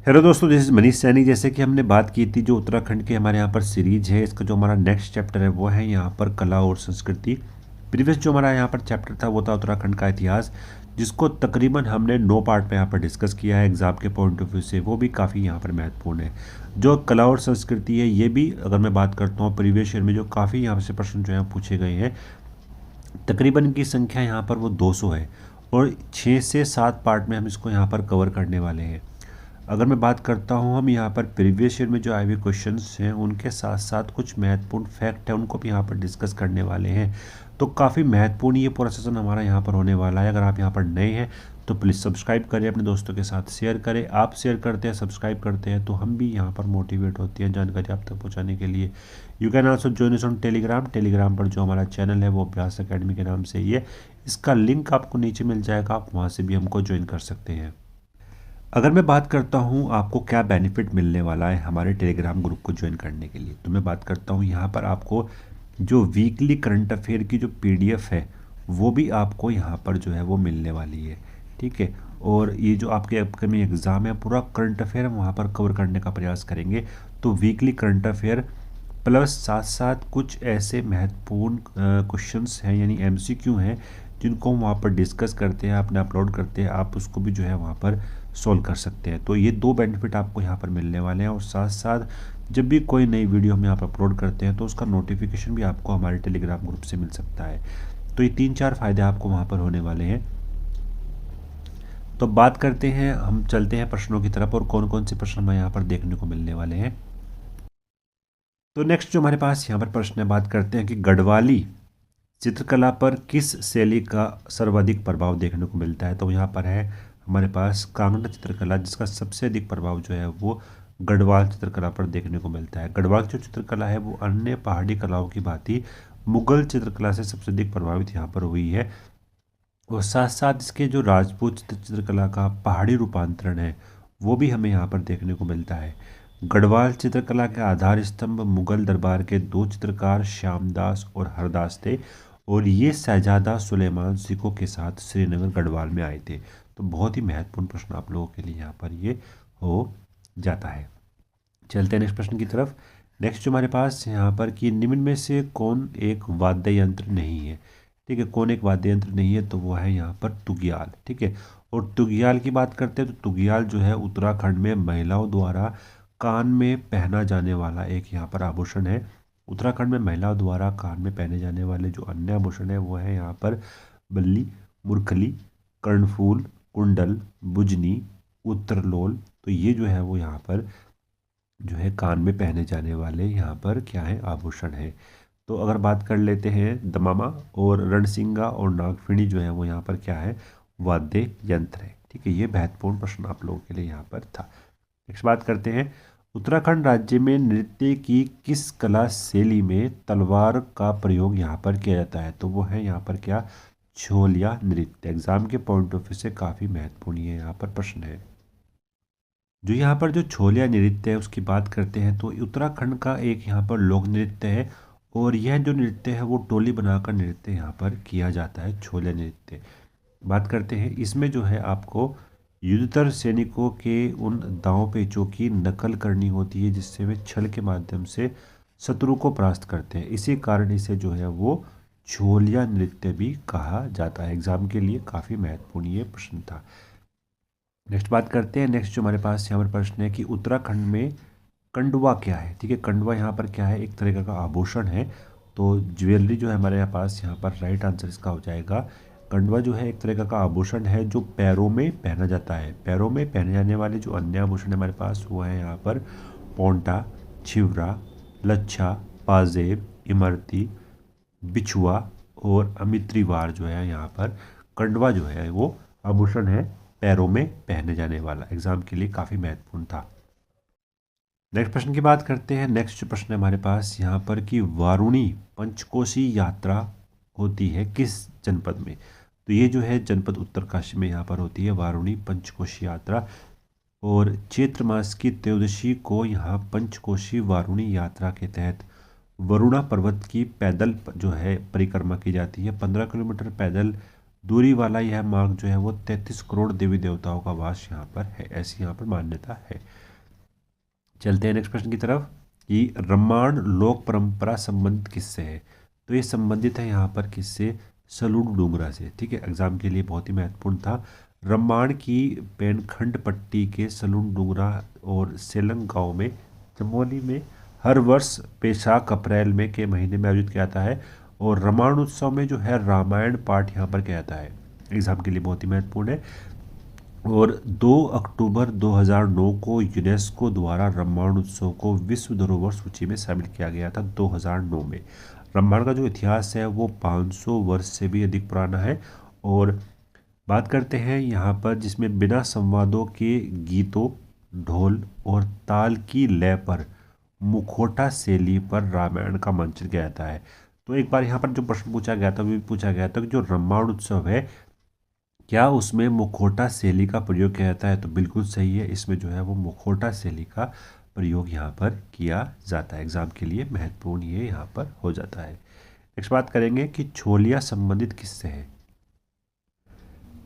Hello दोस्तों, this is Manish Saini. जैसे कि हमने बात की थी, जो उत्तराखंड के हमारे यहाँ पर सीरीज है, इसका जो हमारा नेक्स्ट चैप्टर है वो है यहाँ पर कला और संस्कृति। प्रीवियस जो हमारा यहाँ पर चैप्टर था वो था उत्तराखंड का इतिहास, जिसको तकरीबन हमने 9 पार्ट में यहाँ पर डिस्कस किया है। एग्जाम के पॉइंट ऑफ व्यू से वो भी काफ़ी यहाँ पर महत्वपूर्ण है। जो कला और संस्कृति है, ये भी अगर मैं बात करता हूँ प्रीवियस ईयर में जो काफ़ी यहाँ से प्रश्न जो है पूछे गए हैं, तकरीबन इनकी संख्या यहाँ पर वो 200 है और 6 से 7 पार्ट में हम इसको यहाँ पर कवर करने वाले हैं। अगर मैं बात करता हूँ, हम यहाँ पर प्रीवियस ईयर में जो आए हुए क्वेश्चंस हैं उनके साथ साथ कुछ महत्वपूर्ण फैक्ट है उनको भी यहाँ पर डिस्कस करने वाले हैं। तो काफ़ी महत्वपूर्ण ये पूरा सेशन हमारा यहाँ पर होने वाला है। अगर आप यहाँ पर नए हैं तो प्लीज़ सब्सक्राइब करें, अपने दोस्तों के साथ शेयर करें। आप शेयर करते हैं, सब्सक्राइब करते हैं तो हम भी यहाँ पर मोटिवेट होती हैं जानकारी आप तक पहुँचाने के लिए। You can also join us on Telegram पर जो हमारा चैनल है वो अभ्यास अकेडमी के नाम से ही है। इसका लिंक आपको नीचे मिल जाएगा, आप वहाँ से भी हमको ज्वाइन कर सकते हैं। अगर मैं बात करता हूँ आपको क्या बेनिफिट मिलने वाला है हमारे टेलीग्राम ग्रुप को ज्वाइन करने के लिए, तो मैं बात करता हूँ यहाँ पर आपको जो वीकली करंट अफेयर की जो पीडीएफ है वो भी आपको यहाँ पर जो है वो मिलने वाली है। ठीक है, और ये जो आपके अपकमिंग एग्ज़ाम है पूरा करंट अफेयर हम वहाँ पर कवर करने का प्रयास करेंगे। तो वीकली करंट अफेयर प्लस साथ साथ कुछ ऐसे महत्वपूर्ण क्वेश्चंस हैं यानी एमसीक्यू हैं जिनको हम वहाँ पर डिस्कस करते हैं, अपने अपलोड करते हैं, आप उसको भी जो है वहाँ पर सॉल्व कर सकते हैं। तो ये 2 बेनिफिट आपको यहाँ पर मिलने वाले हैं और साथ साथ जब भी कोई नई वीडियो हम यहाँ पर अपलोड करते हैं तो उसका नोटिफिकेशन भी आपको हमारे टेलीग्राम ग्रुप से मिल सकता है। तो ये 3-4 फ़ायदे आपको वहाँ पर होने वाले हैं। तो बात करते हैं, हम चलते हैं प्रश्नों की तरफ और कौन कौन से प्रश्न हमें यहाँ पर देखने को मिलने वाले हैं। तो नेक्स्ट जो हमारे पास यहाँ पर प्रश्न है, बात करते हैं कि गढ़वाली चित्रकला पर किस शैली का सर्वाधिक प्रभाव देखने को मिलता है। तो यहाँ पर है हमारे पास कांगड़ा चित्रकला, जिसका सबसे अधिक प्रभाव जो है वो गढ़वाल चित्रकला पर देखने को मिलता है। गढ़वाल जो चित्रकला है वो अन्य पहाड़ी कलाओं की भांति मुगल चित्रकला से सबसे अधिक प्रभावित यहाँ पर हुई है। और साथ साथ इसके जो राजपूत चित्रकला का पहाड़ी रूपांतरण है वो भी हमें यहाँ पर देखने को मिलता है। गढ़वाल चित्रकला के आधार स्तंभ मुगल दरबार के 2 चित्रकार श्यामदास और हरदास थे और ये शहजादा सुलेमान सिखों के साथ श्रीनगर गढ़वाल में आए थे। तो बहुत ही महत्वपूर्ण प्रश्न आप लोगों के लिए यहाँ पर ये हो जाता है। चलते हैं नेक्स्ट प्रश्न की तरफ। नेक्स्ट जो हमारे पास यहाँ पर कि निम्न में से कौन एक वाद्य यंत्र नहीं है। ठीक है, कौन एक वाद्य यंत्र नहीं है, तो वो है यहाँ पर तुगियाल। ठीक है, और तुगियाल की बात करते हैं तो तुगियाल जो है उत्तराखंड में महिलाओं द्वारा कान में पहना जाने वाला एक यहाँ पर आभूषण है। उत्तराखंड में महिलाओं द्वारा कान में पहने जाने वाले जो अन्य आभूषण है वो है यहाँ पर बल्ली, मुरखली, कर्णफूल, कुंडल, बुजनी, उत्तरलोल। तो ये जो है वो यहाँ पर जो है कान में पहने जाने वाले यहाँ पर क्या है, आभूषण है। तो अगर बात कर लेते हैं, दमामा और रणसिंगा और नागफिणी जो है वो यहाँ पर क्या है, वाद्य यंत्र है। ठीक है, ये महत्वपूर्ण प्रश्न आप लोगों के लिए यहाँ पर था। नेक्स्ट बात करते हैं, उत्तराखंड राज्य में नृत्य की किस कला शैली में तलवार का प्रयोग यहाँ पर किया जाता है। तो वो है यहाँ पर क्या, छोलिया नृत्य। एग्जाम के पॉइंट ऑफ व्यू से काफ़ी महत्वपूर्ण ये यहाँ पर प्रश्न है। जो यहाँ पर जो छोलिया नृत्य है उसकी बात करते हैं तो उत्तराखंड का एक यहाँ पर लोक नृत्य है और यह जो नृत्य है वो टोली बनाकर नृत्य यहाँ पर किया जाता है, छोलिया नृत्य। बात करते हैं, इसमें जो है आपको युद्धतर सैनिकों के उन दांव पेचों की नकल करनी होती है जिससे वे छल के माध्यम से शत्रु को परास्त करते हैं। इसी कारण इसे जो है वो छोलिया नृत्य भी कहा जाता है। एग्जाम के लिए काफ़ी महत्वपूर्ण ये प्रश्न था। नेक्स्ट बात करते हैं, नेक्स्ट जो हमारे पास यहाँ पर प्रश्न है कि उत्तराखंड में कंडवा क्या है। ठीक है, कंडवा यहाँ पर क्या है, एक तरीका का आभूषण है। तो ज्वेलरी जो है हमारे यहाँ पास यहाँ पर राइट आंसर इसका हो जाएगा। कंडवा जो है एक तरीका का आभूषण है जो पैरों में पहना जाता है। पैरों में पहने जाने वाले जो अन्य आभूषण है हमारे पास वो है यहाँ पर पोंटा, छिवरा, लच्छा, पाजेब, इमरती, बिछुआ और अमित्रीवार जो है यहाँ पर कंडवा जो है वो आभूषण है पैरों में पहने जाने वाला। एग्जाम के लिए काफ़ी महत्वपूर्ण था। नेक्स्ट प्रश्न की बात करते हैं। नेक्स्ट जो प्रश्न है हमारे पास यहाँ पर कि वारुणी पंचकोशी यात्रा होती है किस जनपद में। तो ये जो है जनपद उत्तरकाशी में यहाँ पर होती है वारुणी पंचकोशी यात्रा और चैत्र मास की त्रयोदशी को यहाँ पंचकोशी वारुणी यात्रा के तहत वरुणा पर्वत की पैदल जो है परिक्रमा की जाती है। 15 किलोमीटर पैदल दूरी वाला यह मार्ग जो है वो 33 करोड़ देवी देवताओं का वास यहाँ पर है, ऐसी यहाँ पर मान्यता है। चलते हैं नेक्स्ट प्रश्न की तरफ कि रामायण लोक परंपरा संबंधित किससे है। तो ये संबंधित है यहाँ पर किससे, सलूण डूंगरा से। ठीक है, एग्जाम के लिए बहुत ही महत्वपूर्ण था। रामायण की पेनखंड पट्टी के सलूण डूंगरा और सेलंग गांव में चमोली में हर वर्ष बैसाख अप्रैल में के महीने में आयोजित किया जाता है। और रामायण उत्सव में जो है रामायण पाठ यहाँ पर किया जाता है, एग्जाम के लिए बहुत ही महत्वपूर्ण है। और 2 अक्टूबर 2009 को यूनेस्को द्वारा रामायण उत्सव को विश्व धरोहर सूची में शामिल किया गया था 2009 में। रामायण का जो इतिहास है वो 500 वर्ष से भी अधिक पुराना है। और बात करते हैं यहाँ पर जिसमें बिना संवादों के गीतों, ढोल और ताल की लय पर मुखौटा शैली पर रामायण का मंचन किया जाता है। तो एक बार यहाँ पर जो प्रश्न पूछा गया था वो भी पूछा गया था कि जो रामायण उत्सव है क्या उसमें मुखौटा शैली का प्रयोग किया जाता है। तो बिल्कुल सही है, इसमें जो है वो मुखौटा शैली का प्रयोग यहाँ पर किया जाता है, एग्जाम के लिए महत्वपूर्ण ये यहाँ पर हो जाता है। नेक्स्ट बात करेंगे कि छोलिया संबंधित किससे है।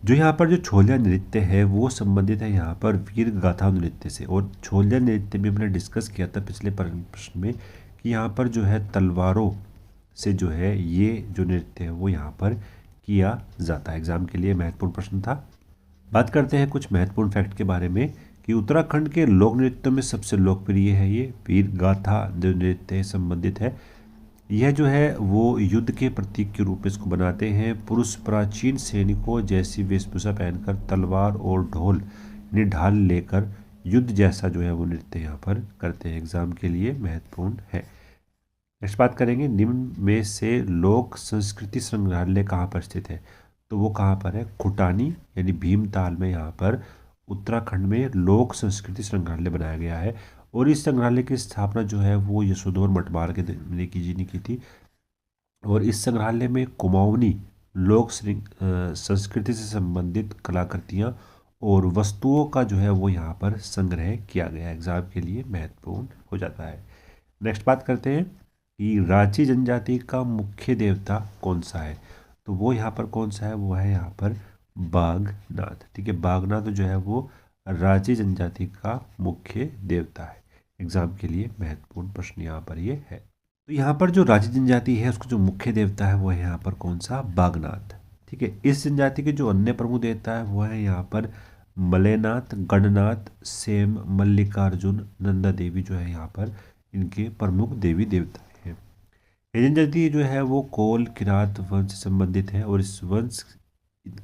जो यहाँ पर जो छोलिया नृत्य है वो संबंधित है यहाँ पर वीर गाथा नृत्य से। और छोलिया नृत्य में मैंने डिस्कस किया था पिछले प्रश्न में कि यहाँ पर जो है तलवारों से जो है ये जो नृत्य है वो यहाँ पर किया जाता है, एग्जाम के लिए महत्वपूर्ण प्रश्न था। बात करते हैं कुछ महत्वपूर्ण फैक्ट के बारे में कि उत्तराखंड के लोक नृत्यों में सबसे लोकप्रिय है ये वीर गाथा जो नृत्य संबंधित है। यह जो है वो युद्ध के प्रतीक के रूप में इसको बनाते हैं। पुरुष प्राचीन सैनिकों जैसी वेशभूषा पहनकर तलवार और ढोल यानी ढाल लेकर युद्ध जैसा जो है वो नृत्य यहाँ पर करते हैं, एग्जाम के लिए महत्वपूर्ण है। नेक्स्ट बात करेंगे निम्न में से लोक संस्कृति संग्रहालय कहाँ पर स्थित है। तो वो कहाँ पर है, खुटानी यानी भीमताल में यहाँ पर उत्तराखंड में लोक संस्कृति संग्रहालय बनाया गया है। और इस संग्रहालय की स्थापना जो है वो यशोधर मटवार के ने की थी। और इस संग्रहालय में कुमाऊनी लोक संस्कृति से संबंधित कलाकृतियाँ और वस्तुओं का जो है वो यहाँ पर संग्रह किया गया, एग्जाम के लिए महत्वपूर्ण हो जाता है। नेक्स्ट बात करते हैं कि रांची जनजाति का मुख्य देवता कौन सा है। तो वो यहाँ पर कौन सा है, वो है यहाँ पर बागनाथ। ठीक है, बागनाथ जो है वो रांची जनजाति का मुख्य देवता है, एग्जाम के लिए महत्वपूर्ण प्रश्न यहाँ पर ये है। तो यहाँ पर जो रांची जनजाति है उसका जो मुख्य देवता है वो है यहाँ पर कौन सा, बागनाथ। ठीक है, इस जनजाति के जो अन्य प्रमुख देवता है वो है यहाँ पर मलेनाथ, गणनाथ, सेम, मल्लिकार्जुन, नंदा देवी जो है यहाँ पर इनके प्रमुख देवी देवता हैं। ये जनजाति जो है वो कोल किरात वंश से संबंधित है और इस वंश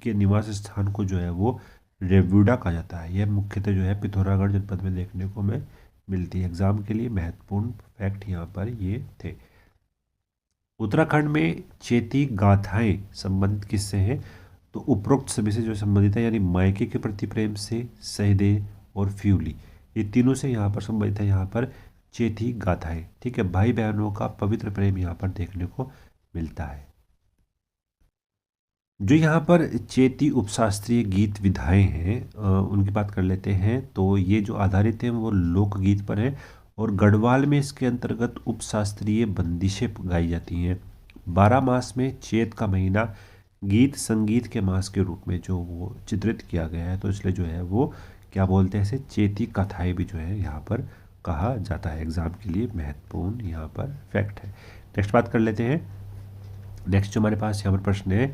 के निवास स्थान को जो है वो रेव्यूडा कहा जाता है। यह मुख्यतः जो है पिथौरागढ़ जनपद में देखने को में मिलती है, एग्जाम के लिए महत्वपूर्ण फैक्ट यहाँ पर ये थे। उत्तराखंड में चेती गाथाएं संबंधित किससे हैं। तो उपरोक्त सभी से जो संबंधित है यानी मायके के प्रति प्रेम से, सहदेव और फ्यूली, ये तीनों से यहाँ पर संबंधित है यहाँ पर चेती गाथाएं। ठीक है, भाई बहनों का पवित्र प्रेम यहाँ पर देखने को मिलता है। जो यहाँ पर चेती उपशास्त्रीय गीत विधाएं हैं उनकी बात कर लेते हैं। तो ये जो आधारित हैं वो लोकगीत पर हैं और गढ़वाल में इसके अंतर्गत उपशास्त्रीय बंदिशें गाई जाती हैं। 12 मास में चैत का महीना गीत संगीत के मास के रूप में जो वो चित्रित किया गया है, तो इसलिए जो है वो क्या बोलते हैं इसे, चेती कथाएं भी जो है यहाँ पर कहा जाता है, एग्जाम के लिए महत्वपूर्ण यहाँ पर फैक्ट है। नेक्स्ट बात कर लेते हैं। नेक्स्ट जो हमारे पास यहाँ पर प्रश्न है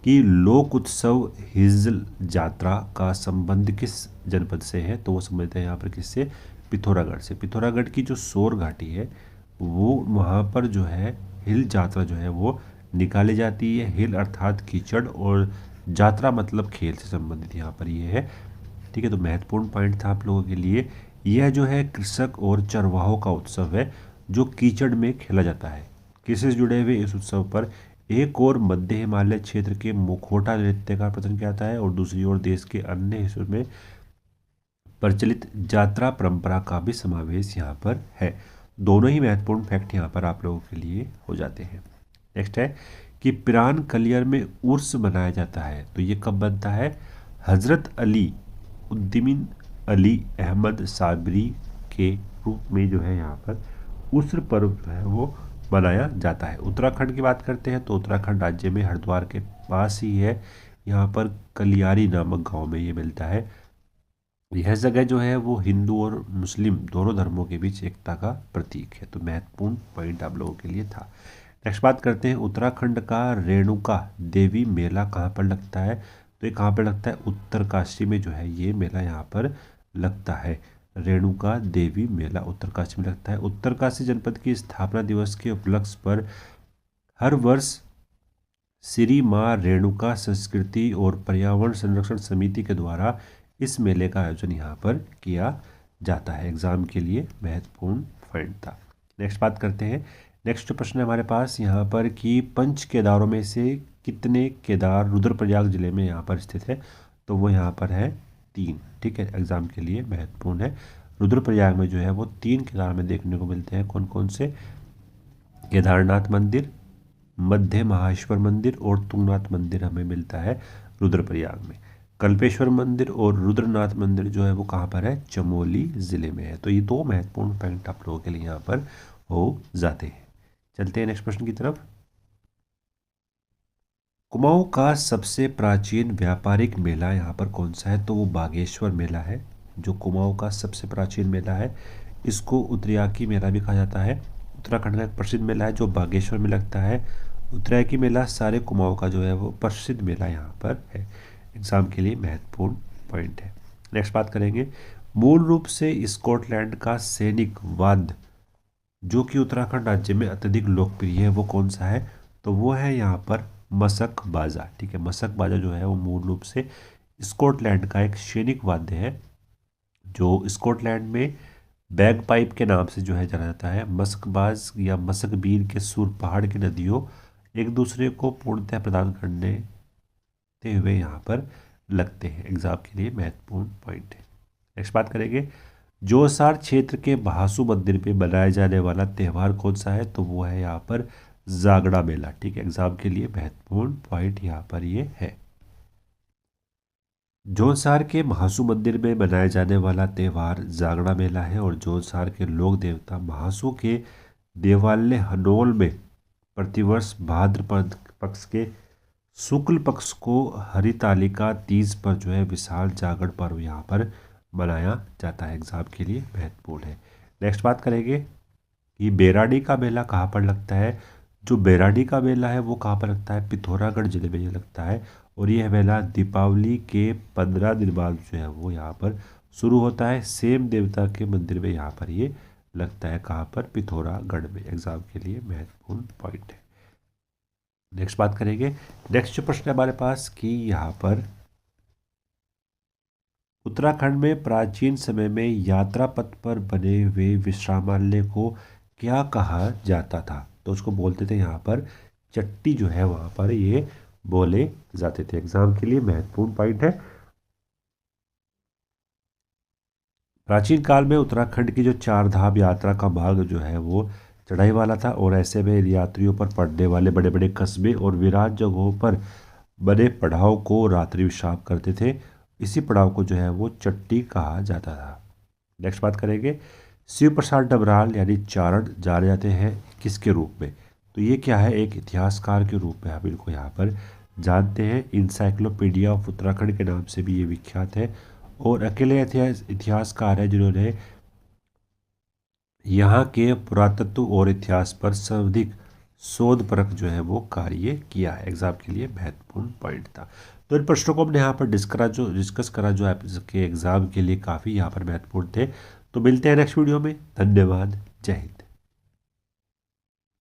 कि लोक उत्सव हिजल यात्रा का संबंध किस जनपद से है। तो वो संबंधित है यहाँ पर किससे, पिथौरागढ़ से। पिथौरागढ़ की जो सोर घाटी है वो वहाँ पर जो है हिल यात्रा जो है वो निकाली जाती है। हिल अर्थात कीचड़ और यात्रा मतलब खेल से संबंधित यहाँ पर ये है। ठीक है, तो महत्वपूर्ण पॉइंट था आप लोगों के लिए। यह जो है कृषक और चरवाहों का उत्सव है जो कीचड़ में खेला जाता है। कृषि से जुड़े हुए इस उत्सव पर एक और मध्य हिमालय क्षेत्र के मुखौटा नृत्य का प्रदर्शन किया जाता है और दूसरी ओर देश के अन्य हिस्सों में प्रचलित यात्रा परंपरा का भी समावेश यहाँ पर है। दोनों ही महत्वपूर्ण फैक्ट यहाँ पर आप लोगों के लिए हो जाते हैं। नेक्स्ट है कि पिरान कलियर में उर्स मनाया जाता है। तो ये कब बनता है, हजरत अली उद्दीन अली अहमद साबरी के रूप में जो है यहाँ पर उर्स पर्व जो है वो मनाया जाता है। उत्तराखंड की बात करते हैं तो उत्तराखंड राज्य में हरिद्वार के पास ही है यहाँ पर कलियारी नामक गांव में ये मिलता है। यह जगह जो है वो हिंदू और मुस्लिम दोनों धर्मों के बीच एकता का प्रतीक है। तो महत्वपूर्ण पॉइंट आप लोगों के लिए था। नेक्स्ट बात करते हैं, उत्तराखंड का रेणुका देवी मेला कहाँ पर लगता है। तो ये कहाँ पर लगता है, उत्तरकाशी में जो है ये मेला यहाँ पर लगता है। रेणुका देवी मेला उत्तरकाशी में लगता है। उत्तरकाशी जनपद की स्थापना दिवस के उपलक्ष्य पर हर वर्ष श्री माँ रेणुका संस्कृति और पर्यावरण संरक्षण समिति के द्वारा इस मेले का आयोजन यहाँ पर किया जाता है। एग्जाम के लिए महत्वपूर्ण पॉइंट था। नेक्स्ट बात करते हैं, नेक्स्ट जो प्रश्न है हमारे पास यहाँ पर कि पंच केदारों में से कितने केदार रुद्रप्रयाग जिले में यहाँ पर स्थित है। तो वो यहाँ पर है 3। ठीक है, एग्जाम के लिए महत्वपूर्ण है। रुद्रप्रयाग में जो है वो 3 केदार में देखने को मिलते हैं। कौन कौन से, केदारनाथ मंदिर, मध्य महाश्वर मंदिर और तुंगनाथ मंदिर हमें मिलता है रुद्रप्रयाग में। कल्पेश्वर मंदिर और रुद्रनाथ मंदिर जो है वो कहाँ पर है, चमोली जिले में है। तो ये 2 महत्वपूर्ण पॉइंट आप लोगों के लिए यहाँ पर हो जाते हैं। चलते हैं नेक्स्ट प्रश्न की तरफ। कुमाऊं का सबसे प्राचीन व्यापारिक मेला यहाँ पर कौन सा है। तो वो बागेश्वर मेला है, जो कुमाऊं का सबसे प्राचीन मेला है। इसको उत्तरायकी मेला भी कहा जाता है। उत्तराखंड का एक प्रसिद्ध मेला है जो बागेश्वर में लगता है। उत्तरायकी मेला सारे कुमाऊं का जो है वो प्रसिद्ध मेला यहाँ पर है। एग्जाम के लिए महत्वपूर्ण पॉइंट है। नेक्स्ट बात करेंगे, मूल रूप से स्कॉटलैंड का सैनिक वाद्य जो कि उत्तराखंड राज्य में अत्यधिक लोकप्रिय है वो कौन सा है। तो वो है यहाँ पर मसक बाजा। ठीक है, मसक बाजा जो है वो मूल रूप से स्कॉटलैंड का एक सैनिक वाद्य है जो स्कॉटलैंड में बैगपाइप के नाम से जो है जाना जाता है। मस्कबाज या मसकबीर के सुर पहाड़ की नदियों एक दूसरे को पूर्णतः प्रदान करने हुए यहाँ पर लगते हैं। एग्जाम के लिए महत्वपूर्ण पॉइंट है। नेक्स्ट बात करेंगे, जोरसार क्षेत्र के महासू मंदिर में मनाया जाने वाला त्यौहार कौन सा है। तो वो है यहाँ पर जागड़ा मेला। ठीक है, एग्जाम के लिए महत्वपूर्ण पॉइंट यहाँ पर ये है। जोरसार के महासू मंदिर में मनाया जाने वाला त्यौहार जागड़ा मेला है और जोरसार के लोक देवता महासू के देवालय हनोल में प्रतिवर्ष भाद्रपद पक्ष के शुक्ल पक्ष को हरितालिका तीज पर जो है विशाल जागरण पर्व यहाँ पर मनाया जाता है। एग्जाम के लिए महत्वपूर्ण है। नेक्स्ट बात करेंगे कि बेराडी का मेला कहाँ पर लगता है। जो बेराडी का मेला है वो कहाँ पर लगता है, पिथौरागढ़ जिले में ये लगता है। और यह मेला दीपावली के 15 दिन बाद जो है वो यहाँ पर शुरू होता है। सेम देवता के मंदिर में यहाँ पर ये लगता है, कहाँ पर, पिथौरागढ़ में। एग्जाम के लिए महत्वपूर्ण पॉइंट है। नेक्स्ट बात करेंगे, नेक्स्ट जो प्रश्न है हमारे पास कि यहाँ पर उत्तराखंड में प्राचीन समय में यात्रा पथ पर बने हुए विश्रामालय को क्या कहा जाता था। तो उसको बोलते थे यहाँ पर चट्टी जो है वहाँ पर ये बोले जाते थे। एग्जाम के लिए महत्वपूर्ण पॉइंट है। प्राचीन काल में उत्तराखंड की जो 4 धाम यात्रा का मार्ग जो है वो चढ़ाई वाला था और ऐसे में यात्रियों पर पड़ने वाले बड़े बड़े कस्बे और विराट जगहों पर बने पड़ाव को रात्रि विश्राम करते थे। इसी पड़ाव को जो है वो चट्टी कहा जाता था। नेक्स्ट बात करेंगे, शिव प्रसाद डबराल यानी चारण जाने जाते हैं किसके रूप में। तो ये क्या है, एक इतिहासकार के रूप में हम इनको यहाँ पर जानते हैं। इंसाइक्लोपीडिया ऑफ उत्तराखंड के नाम से भी ये विख्यात है और अकेले इतिहासकार है जिन्होंने यहाँ के पुरातत्व और इतिहास पर सर्वाधिक शोध परख जो है वो कार्य किया है। एग्जाम के लिए महत्वपूर्ण पॉइंट था। तो इन प्रश्नों को हमने यहाँ पर डिस्कस करा जो आपके एग्जाम के लिए काफ़ी यहाँ पर महत्वपूर्ण थे। तो मिलते हैं नेक्स्ट वीडियो में। धन्यवाद। जय हिंद।